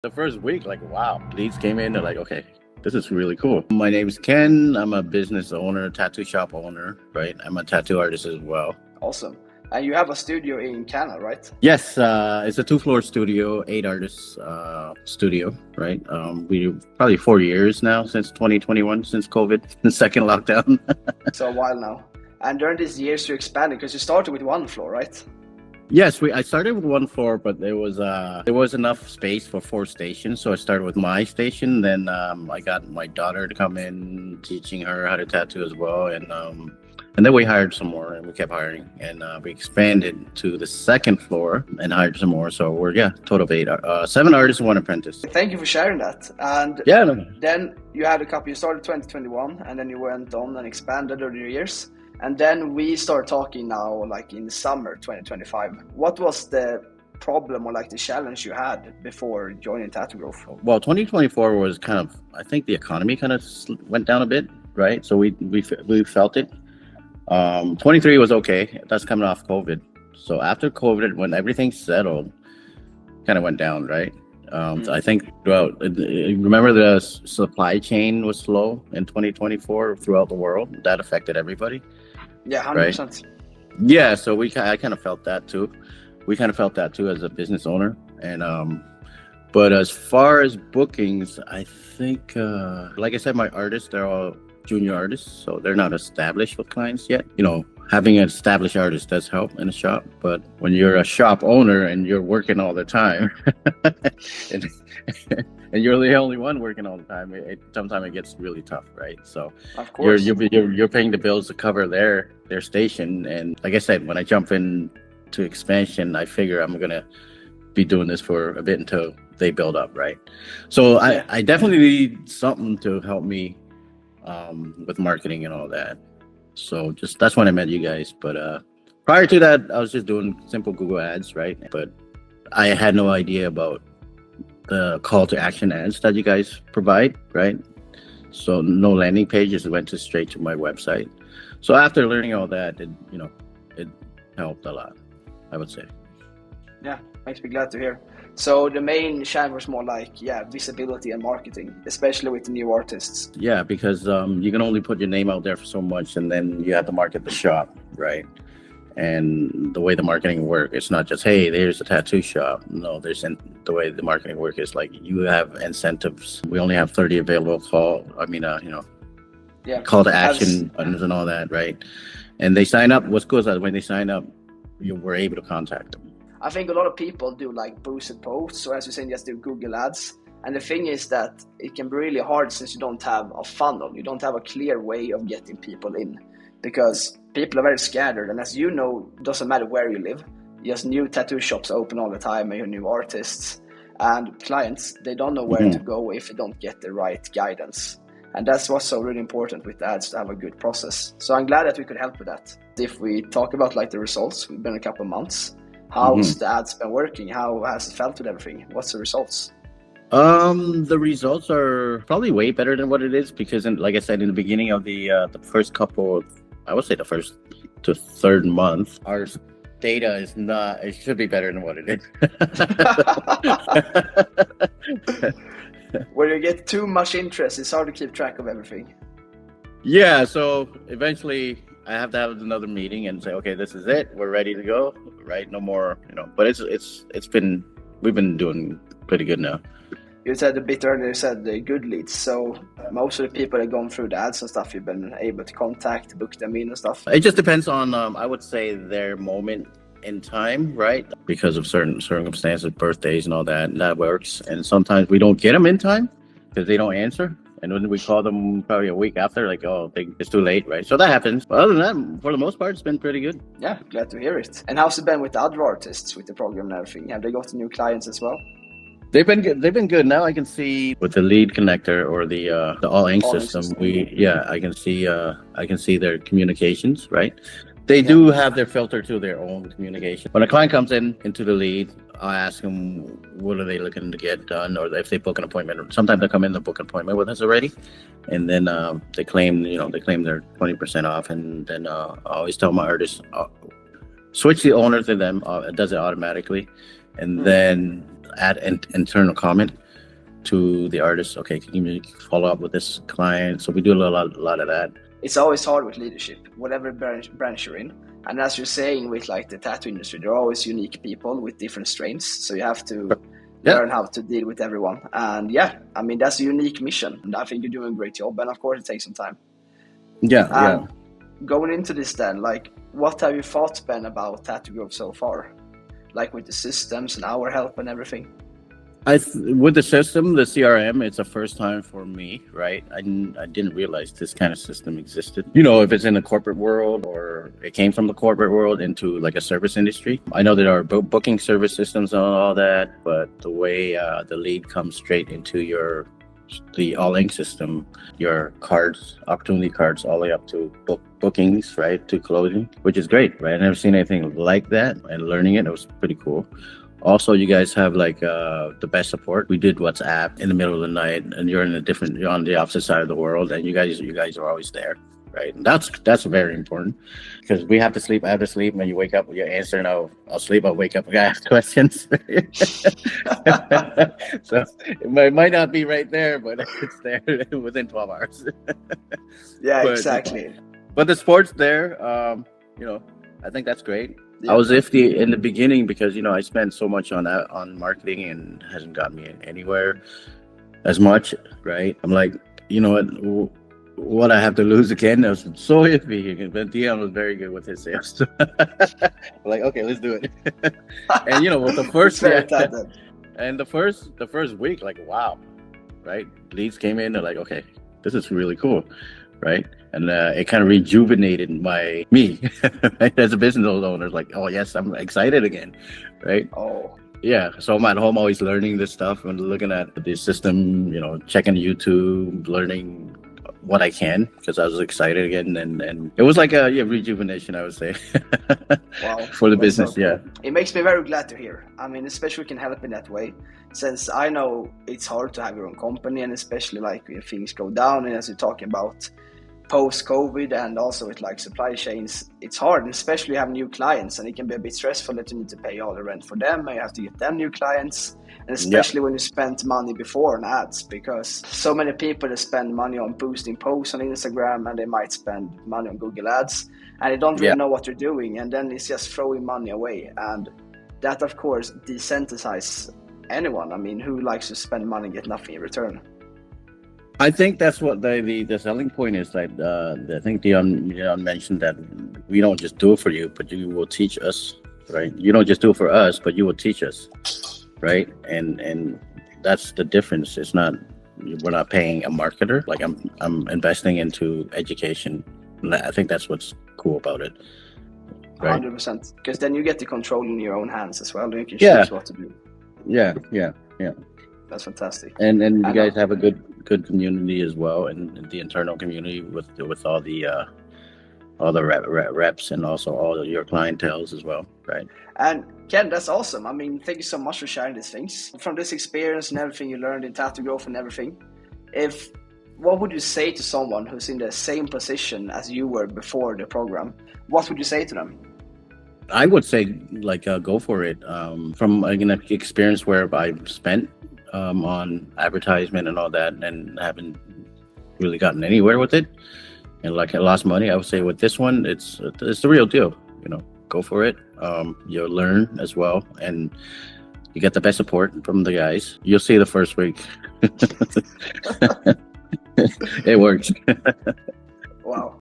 The first week, like, wow, leads came in. They're like, okay, this is really cool. My name is Ken. I'm a business owner, tattoo shop owner, right? I'm a tattoo artist as well. Awesome. And you have a studio in Canada, right? Yes, it's a 2-floor studio, 8 artists studio, right? We probably 4 years now since 2021, since COVID, the second lockdown. So a while now. And during these years you expanded because you started with 1 floor, right? Yes, I started with 1 floor, but there was enough space for 4 stations. So I started with my station. Then I got my daughter to come in, teaching her how to tattoo as well, and then we hired some more, and we kept hiring, and we expanded to the 2nd floor and hired some more. So we're total of 8, 7 artists and 1 apprentice. Thank you for sharing that. And then you had a couple. You started 2021, and then you went on and expanded over the years. And then we start talking now, like in the summer 2025. What was the problem or like the challenge you had before joining Tattoo Growth? Well, 2024 was kind of, I think the economy kind of went down a bit, right? So we felt it. 23 was okay. That's coming off COVID. So after COVID, when everything settled, kind of went down, right? So I think remember the supply chain was slow in 2024 throughout the world. That affected everybody. Yeah, 100%. Right? Yeah, so I kind of felt that too. We kind of felt that too as a business owner. And but as far as bookings, I think like I said, my artists, they're all junior artists, so they're not established with clients yet. You know, having an established artist does help in a shop, but when you're a shop owner and you're working all the time and you're the only one working all the time, sometimes it gets really tough, right? So of course you're paying the bills to cover their station. And like I said, when I jump in to expansion, I figure I'm gonna be doing this for a bit until they build up, right? So I definitely need something to help me with marketing and all that. So that's when I met you guys. But prior to that, I was just doing simple Google ads, right? But I had no idea about the call to action ads that you guys provide, right? So no landing pages, went straight to my website. So after learning all that, it helped a lot, I would say. Yeah, makes me glad to hear. So the main challenge was more like, visibility and marketing, especially with the new artists. Yeah, because you can only put your name out there for so much, and then you have to market the shop, right? And the way the marketing works, it's not just, hey, there's a tattoo shop. No, the way the marketing works is like you have incentives. We only have 30 available call to action buttons and all that, right? And they sign up. What's cool is that when they sign up, you were able to contact them. I think a lot of people do like boosted posts, or as you say, just do Google ads. And the thing is that it can be really hard since you don't have a funnel. You don't have a clear way of getting people in, because people are very scattered. And as you know, it doesn't matter where you live. Just new tattoo shops open all the time, and your new artists and clients, they don't know where to go if you don't get the right guidance. And that's what's so really important with ads, to have a good process. So I'm glad that we could help with that. If we talk about like the results, we've been a couple of months. How's the ads been working? How has it felt with everything? What's the results? The results are probably way better than what it is, because like I said, in the beginning of the first couple of, I would say the first to third month, our data is not, it should be better than what it is. When you get too much interest, it's hard to keep track of everything. Yeah, so eventually I have to have another meeting and say, okay, this is it. We're ready to go, right? No more, but we've been doing pretty good now. You said a bit earlier, you said the good leads. So most of the people that have gone through the ads and stuff, you've been able to contact, book them in and stuff. It just depends on, I would say, their moment in time, right? Because of certain circumstances, birthdays and all that, and that works. And sometimes we don't get them in time because they don't answer. And when we call them probably a week after, like, it's too late, right? So that happens. But other than that, for the most part, it's been pretty good. Yeah, glad to hear it. And how's it been with the other artists with the program and everything? Have they got new clients as well? They've been good. They've been good. Now I can see with the lead connector or the all ink system. I can see their communications, right? They do have their filter to their own communication. When a client comes into the lead, I ask them what are they looking to get done, or if they book an appointment. Sometimes they come in to book an appointment with us already, and then they claim their 20% off, and then I always tell my artists switch the owner to them. It does it automatically, and then add an internal comment. to the artist, okay, can you follow up with this client? So we do a lot of that. It's always hard with leadership, whatever branch you're in. And as you're saying, with like the tattoo industry, there are always unique people with different strengths. So you have to learn how to deal with everyone. And I mean, that's a unique mission. And I think you're doing a great job. And of course, it takes some time. Yeah. Going into this then, like, what have you thought, Ben, about Tattoo Grove so far? Like with the systems and our help and everything? With the system, the CRM, it's a first time for me, right? I didn't realize this kind of system existed. You know, if it's in the corporate world or it came from the corporate world into like a service industry. I know there are booking service systems and all that, but the way the lead comes straight into the all-ink system, your cards, opportunity cards, all the way up to bookings, right, to closing, which is great, right? I've never seen anything like that, and learning it was pretty cool. Also, you guys have like the best support. We did WhatsApp in the middle of the night, and you're on the opposite side of the world, and you guys are always there, right? And that's very important because we have to sleep. I have to sleep, and you wake up, you answer, and I'll sleep. I'll wake up, I ask questions. So it might not be right there, but it's there within 12 hours. Exactly. But the sport's there. You know, I think that's great. I was iffy in the beginning because, you know, I spent so much on marketing and hasn't got me anywhere as much, right? I'm like, you know what I have to lose again? I was so iffy. But Dion was very good with his sales. Like, okay, let's do it. And, you know, with the first and the first week, like, wow, right? Leads came in, they're like, okay, this is really cool, right? And it kind of rejuvenated me as a business owner. Like, oh yes, I'm excited again, right? Oh, yeah. So I'm at home always learning this stuff and looking at the system, you know, checking YouTube, learning what I can because I was excited again, and it was like a rejuvenation, I would say. Wow. For the business. So cool. It makes me very glad to hear. I mean, especially we can help in that way, since I know it's hard to have your own company, and especially like when things go down, and as you're talking about post-COVID and also with like supply chains, it's hard, and especially have new clients, and it can be a bit stressful that you need to pay all the rent for them and you have to get them new clients, and especially when you spent money before on ads, because so many people that spend money on boosting posts on Instagram, and they might spend money on Google ads, and they don't really know what they're doing, and then it's just throwing money away, and that of course desensitizes anyone. I mean, who likes to spend money and get nothing in return? I think that's what the selling point is. Like I think Dion mentioned that we don't just do it for you, but you will teach us, right? You don't just do it for us, but you will teach us, right? And that's the difference. It's not, we're not paying a marketer. Like I'm investing into education. I think that's what's cool about it. Right? 100%. Because then you get the control in your own hands as well. You can choose what to do. Yeah. That's fantastic. And you guys have a good community as well, and the internal community with all the reps and also all your clientels as well, right? And Ken, that's awesome. I mean, thank you so much for sharing these things from this experience and everything you learned in Tattoo Grove and everything. What would you say to someone who's in the same position as you were before the program? What would you say to them? I would say like go for it. From an experience where I've spent on advertisement and all that, and haven't really gotten anywhere with it, and like I lost money. I would say with this one, it's the real deal. You know, go for it. You'll learn as well, and you get the best support from the guys. You'll see the first week. It works. Wow.